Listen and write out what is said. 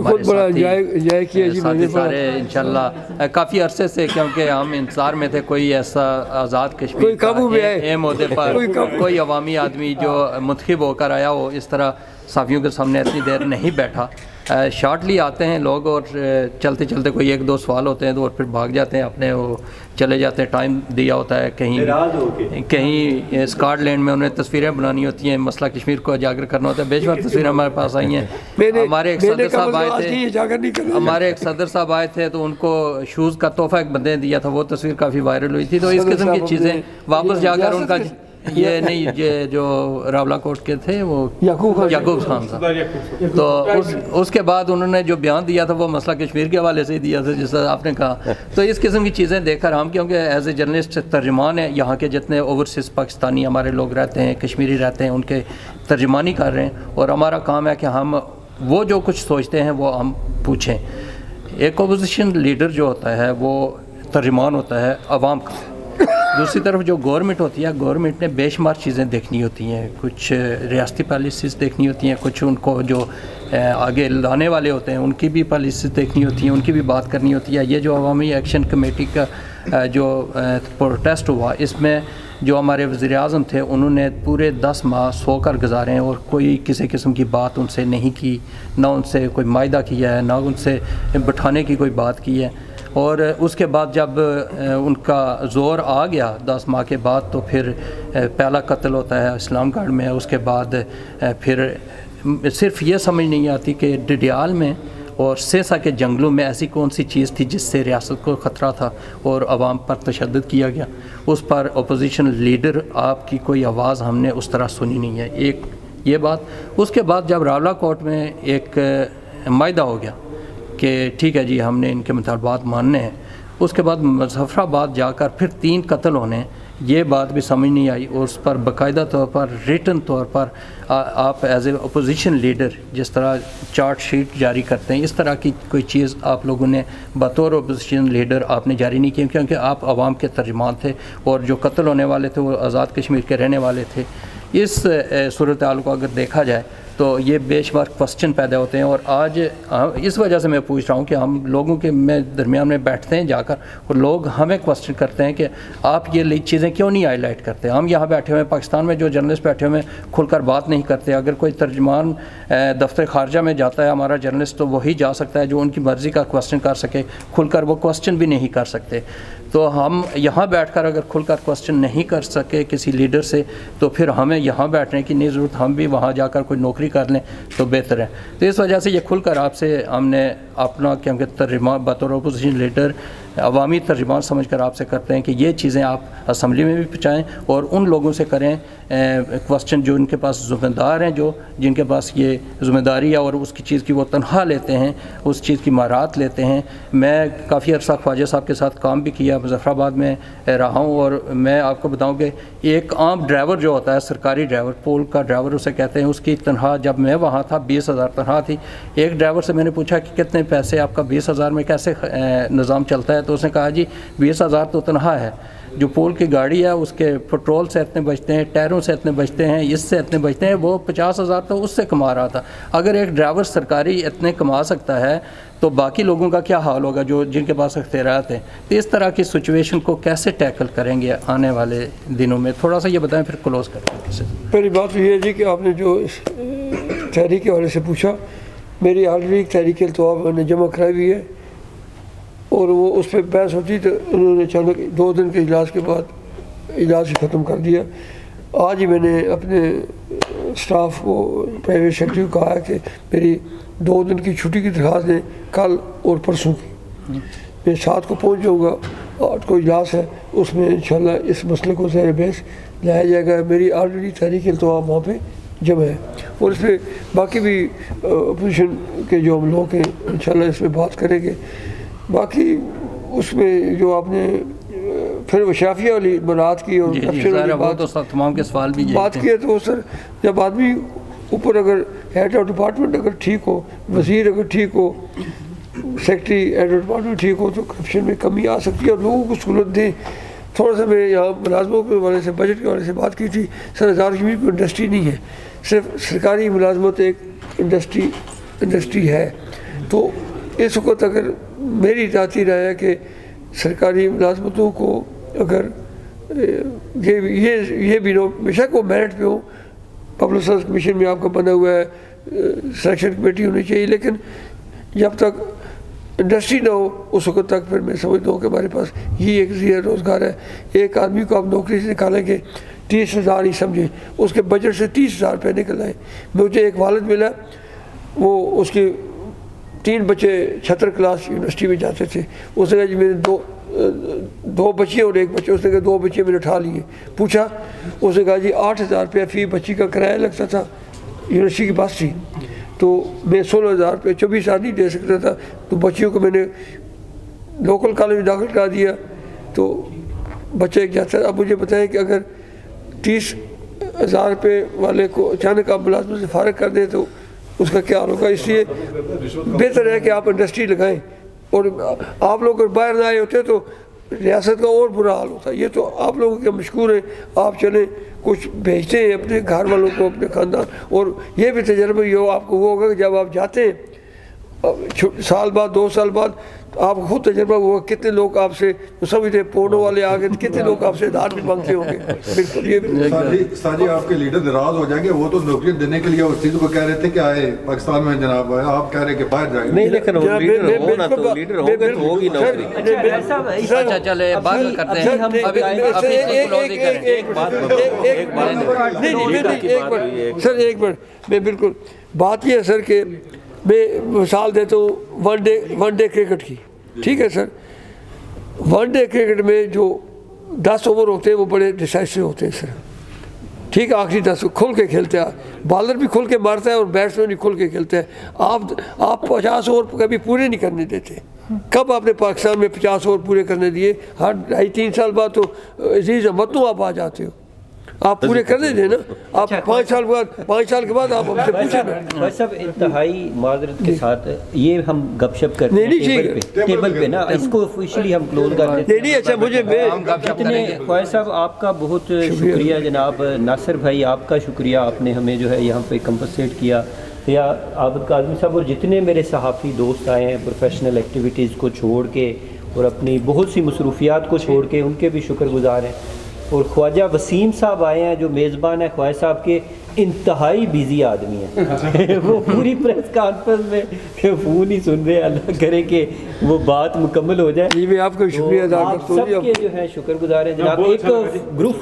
ہمارے ساتھی سارے انشاءاللہ کافی عرصے سے، کیونکہ ہم انتظار میں تھے کوئی ایسا آزاد کشمیر کا اہم عہدے پر کوئی عوامی آدمی جو منتخب ہو کر آیا ہو، اس طرح صحافیوں کے سامنے اتنی دیر نہیں بیٹھا۔ شارٹلی آتے ہیں لوگ اور چلتے چلتے کوئی ایک دو سوال ہوتے ہیں تو اور پھر بھاگ جاتے ہیں، اپنے وہ چلے جاتے ہیں۔ ٹائم دیا ہوتا ہے، کہیں اسکاٹ لینڈ میں انہیں تصویریں بنانی ہوتی ہیں، مسئلہ کشمیر کو اجاگر کرنا ہوتا ہے۔ بے شمار تصویریں ہمارے پاس آئی ہیں۔ ہمارے ایک صدر صاحب آئے تھے تو ان کو شوز کا تحفہ ایک بندے نے دیا تھا، وہ تصویر کافی وائرل ہوئی تھی۔ تو اس قسم کی چیزیں واپس جا کر ان کا یہ نہیں، یہ جو راولا کوٹ کے تھے وہ یعقوب خان صاحب، تو اس کے بعد انہوں نے جو بیان دیا تھا وہ مسئلہ کشمیر کے حوالے سے ہی دیا تھا، جس طرح آپ نے کہا۔ تو اس قسم کی چیزیں دیکھ کر ہم، کیونکہ ایز اے جرنلسٹ ترجمان ہیں، یہاں کے جتنے اوورسیز پاکستانی ہمارے لوگ رہتے ہیں، کشمیری رہتے ہیں، ان کے ترجمانی کر رہے ہیں، اور ہمارا کام ہے کہ ہم وہ جو کچھ سوچتے ہیں وہ ہم پوچھیں۔ ایک اپوزیشن لیڈر جو ہوتا ہے وہ ترجمان ہوتا ہے عوام کا، دوسری طرف جو گورنمنٹ ہوتی ہے، گورنمنٹ نے بے شمار چیزیں دیکھنی ہوتی ہیں، کچھ ریاستی پالیسیز دیکھنی ہوتی ہیں، کچھ ان کو جو آگے لانے والے ہوتے ہیں ان کی بھی پالیسیز دیکھنی ہوتی ہیں، ان کی بھی بات کرنی ہوتی ہے۔ یہ جو عوامی ایکشن کمیٹی کا جو پروٹیسٹ ہوا، اس میں جو ہمارے وزیر اعظم تھے انہوں نے پورے 10 ماہ سو کر گزارے ہیں اور کوئی کسی قسم کی بات ان سے نہیں کی، نہ ان سے کوئی معاہدہ کیا ہے، نہ ان سے بٹھانے کی کوئی بات کی ہے۔ اور اس کے بعد جب ان کا زور آ گیا 10 ماہ کے بعد، تو پھر پہلا قتل ہوتا ہے اسلام گڑھ میں، اس کے بعد پھر صرف یہ سمجھ نہیں آتی کہ ڈڈیال میں اور سیسا کے جنگلوں میں ایسی کون سی چیز تھی جس سے ریاست کو خطرہ تھا اور عوام پر تشدد کیا گیا، اس پر اپوزیشن لیڈر آپ کی کوئی آواز ہم نے اس طرح سنی نہیں ہے۔ ایک یہ بات۔ اس کے بعد جب راولا کوٹ میں ایک معاہدہ ہو گیا کہ ٹھیک ہے جی ہم نے ان کے مطالبات ماننے ہیں، اس کے بعد مظفر آباد جا کر پھر 3 قتل ہونے، یہ بات بھی سمجھ نہیں آئی، اور اس پر باقاعدہ طور پر ریٹن طور پر آپ ایز اے اپوزیشن لیڈر جس طرح چارٹ شیٹ جاری کرتے ہیں، اس طرح کی کوئی چیز آپ لوگوں نے بطور اپوزیشن لیڈر آپ نے جاری نہیں کی، کیونکہ آپ عوام کے ترجمان تھے اور جو قتل ہونے والے تھے وہ آزاد کشمیر کے رہنے والے تھے۔ اس صورتحال کو اگر دیکھا جائے تو یہ بے شمار کوسچن پیدا ہوتے ہیں، اور آج اس وجہ سے میں پوچھ رہا ہوں کہ ہم لوگوں کے درمیان میں بیٹھتے ہیں جا کر اور لوگ ہمیں کوسچن کرتے ہیں کہ آپ یہ چیزیں کیوں نہیں ہائی لائٹ کرتے۔ ہم یہاں بیٹھے ہوئے پاکستان میں جو جرنلسٹ بیٹھے ہوئے کھل کر بات نہیں کرتے۔ اگر کوئی ترجمان دفتر خارجہ میں جاتا ہے ہمارا جرنلسٹ، تو وہی جا سکتا ہے جو ان کی مرضی کا کوسچن کر سکے، کھل کر وہ کوسچن بھی نہیں کر سکتے۔ تو ہم یہاں بیٹھ کر اگر کھل کر کوسچن نہیں کر سکے کسی لیڈر سے، تو پھر ہمیں یہاں بیٹھنے کی نہیں ضرورت، ہم بھی وہاں جا کر کوئی نوکری کر لیں تو بہتر ہے۔ تو اس وجہ سے یہ کھل کر آپ سے ہم نے اپنا، کیونکہ ترجمان بطور اپوزیشن لیڈر عوامی ترجمان سمجھ کر آپ سے کرتے ہیں کہ یہ چیزیں آپ اسمبلی میں بھی پہنچائیں اور ان لوگوں سے کریں کوسچن جو ان کے پاس ذمہ دار ہیں، جو جن کے پاس یہ ذمہ داری ہے اور اس کی چیز کی وہ تنخواہ لیتے ہیں، اس چیز کی مہارت لیتے ہیں۔ میں کافی عرصہ خواجہ صاحب کے ساتھ کام بھی کیا، مظفر آباد میں رہا ہوں، اور میں آپ کو بتاؤں کہ ایک عام ڈرائیور جو ہوتا ہے، سرکاری ڈرائیور، پول کا ڈرائیور اسے کہتے ہیں، اس کی تنخواہ جب میں وہاں تھا 20,000 تنخواہ تھی۔ ایک ڈرائیور سے میں نے پوچھا کہ کتنے پیسے آپ کا 20,000 میں کیسے نظام چلتا ہے، تو اس نے کہا جی 20,000 تو تنخواہ ہے، جو پول کی گاڑی ہے اس کے پٹرول سے اتنے بچتے ہیں، ٹائروں سے اتنے بچتے ہیں، اس سے اتنے بچتے ہیں، وہ 50,000 تو اس سے کما رہا تھا۔ اگر ایک ڈرائیور سرکاری اتنے کما سکتا ہے تو باقی لوگوں کا کیا حال ہوگا جو جن کے پاس اختیارات ہیں۔ تو اس طرح کی سچویشن کو کیسے ٹیکل کریں گے آنے والے دنوں میں، تھوڑا سا یہ بتائیں پھر کلوز کریں گے۔ پہلی بات تو یہ ہے جی کہ آپ نے جو اس تحریک کے حوالے سے پوچھا، میری آلریڈی تحریک التواء میں نے جمع کرائی ہوئی ہے، اور وہ اس پہ بحث ہوتی تو انہوں نے چند 2 دن کے اجلاس کے بعد اجلاس ہی ختم کر دیا۔ آج ہی میں نے اپنے سٹاف کو، پرائیویٹ سیکرٹری کو کہا ہے کہ میری 2 دن کی چھٹی کی درخواست دیں، کل اور پرسوں کی۔ میں 7 کو پہنچ جاؤں گا، 8 کو اجلاس ہے، اس میں انشاءاللہ اس مسئلے کو زیر بحث لایا جائے گا۔ میری آلریڈی تحریک التواء وہاں پہ جمع ہے، اور اس میں باقی بھی اپوزیشن کے جو ہم لوگ ہیں انشاءاللہ اس میں بات کریں گے۔ باقی اس میں جو آپ نے پھر وہ شافیہ والی برات کی اور تمام کے سوال بھی بات کی ہے، تو سر جب آدمی اوپر اگر ہیڈ آف ڈپارٹمنٹ اگر ٹھیک ہو، وزیر اگر ٹھیک ہو، سیکرٹری ہیڈ آف ڈپارٹمنٹ ٹھیک ہو، تو کرپشن میں کمی آ سکتی ہے اور لوگوں کو سہولت دیں۔ تھوڑا سا میں یہاں ملازموں کے حوالے سے، بجٹ کے حوالے سے بات کی تھی۔ سر آزاد کشمیر کوئی انڈسٹری نہیں ہے، صرف سرکاری ملازمت ایک انڈسٹری ہے، تو اس وقت اگر میری ذاتی رائے ہے کہ سرکاری ملازمتوں کو اگر یہ بھی نو بےشک وہ میرٹ پہ ہو، پبلک سروس کمیشن میں آپ کا بنا ہوا ہے، سلیکشن کمیٹی ہونی چاہیے، لیکن جب تک انڈسٹری نہ ہو اس وقت تک پھر میں سمجھتا ہوں کہ ہمارے پاس یہ ایک ذریعہ روزگار ہے۔ ایک آدمی کو آپ نوکری سے نکالیں گے 30,000 ہی سمجھیں، اس کے بجٹ سے 30,000 روپے نکل آئے۔ مجھے ایک والد ملا، وہ اس کے 3 بچے چھتر کلاس یونیورسٹی میں جاتے تھے، اس نے کہا جی میرے دو بچے اور ایک بچے، اس نے کہا 2 بچے میں نے اٹھا لیے۔ پوچھا، اس نے کہا جی 8,000 روپیہ فی بچی کا کرایہ لگتا تھا، یونیورسٹی کی بس تھی، تو میں 16,000 روپے 24,000 نہیں دے سکتا تھا، تو بچیوں کو میں نے لوکل کالج میں داخل کرا دیا۔ تو بچہ ایک جاتا ہے۔ اب مجھے بتائیں کہ اگر 30,000 روپے والے کو اچانک آپ ملازمت سے فارغ کر دیں تو اس کا کیا حال ہوگا؟ اس لیے بہتر ہے کہ آپ انڈسٹری لگائیں، اور آپ لوگ اگر باہر نہ آئے ہوتے تو ریاست کا اور برا حال ہوتا ہے۔ یہ تو آپ لوگوں کے مشکور ہیں، آپ چلیں کچھ بھیجتے ہیں اپنے گھر والوں کو، اپنے خاندان، اور یہ بھی تجربہ یہ آپ کو وہ ہوگا کہ جب آپ جاتے ہیں سال بعد 2 سال بعد آپ کو خود تجربہ ہوا کتنے لوگ آپ سے سمجھتے پورنو والے آگے کتنے لوگ آپ سے ادھار بھی مانگتے ہوں گے۔ بالکل یہ ساجی آپ کے لیڈر ناراض ہو جائیں گے، وہ تو نوکری دینے کے لیے اس چیز کو کہہ رہے تھے کہ آئے پاکستان میں جناب، آپ کہہ رہے کہ باہر جائیں گے۔ نہیں لیکن وہ لیڈر ہوگا تو لیڈر ہوگا تو ہوگی نوکری۔ اچھا چلے بات کرتے ہیں ہم ابھی سر ایک منٹ میں بالکل بات یہ ہے سر کہ میں مثال دیتا ہوں ون ڈے کرکٹ کی، ٹھیک ہے سر۔ ون ڈے کرکٹ میں جو 10 اوور ہوتے ہیں وہ بڑے ڈیسائسو ہوتے ہیں سر، ٹھیک ہے، آخری 10 کھل کے کھیلتے ہیں، بالر بھی کھل کے مارتا ہے اور بیٹسمین بھی کھل کے کھیلتے ہیں۔ آپ 50 اوور کبھی پورے نہیں کرنے دیتے۔ کب آپ نے پاکستان میں 50 اوور پورے کرنے دیے؟ ہر 2.5-3 سال بعد تو عزیز احمد آپ آ جاتے ہو، آپ پورے کرنے دیں نا۔ آپ 5 سال کے بعد آپ ہم سے پوچھیں نا۔ بھائی صاحب انتہائی معذرت کے ساتھ یہ ہم گپ شپ کرتے ہیں ٹیبل پہ نا، اس کو آفیشلی ہم کلوز کر دیتے ہیں۔ نہیں اچھا مجھے جتنے خواہش صاحب آپ کا بہت شکریہ، جناب ناصر بھائی آپ کا شکریہ، آپ نے ہمیں جو ہے یہاں پہ کمپنسیٹ کیا، یا عابد کاظمی صاحب اور جتنے میرے صحافی دوست آئے ہیں پروفیشنل ایکٹیویٹیز کو چھوڑ کے اور اپنی بہت سی مصروفیات کو چھوڑ کے، ان کے بھی شکر گزار ہیں۔ اور خواجہ وسیم صاحب آئے ہیں جو میزبان ہیں خواجہ صاحب کے، انتہائی بیزی آدمی ہیں، وہ پوری پریس کانفرنس میں فون ہی سن رہے ہیں، اللہ کرے کہ وہ بات مکمل ہو جائے۔ جی میں آپ کا شکریہ ادا کرتا ہوں، آپ سب کے جو ہے شکر گزار ہیں جناب۔ ایک گروپ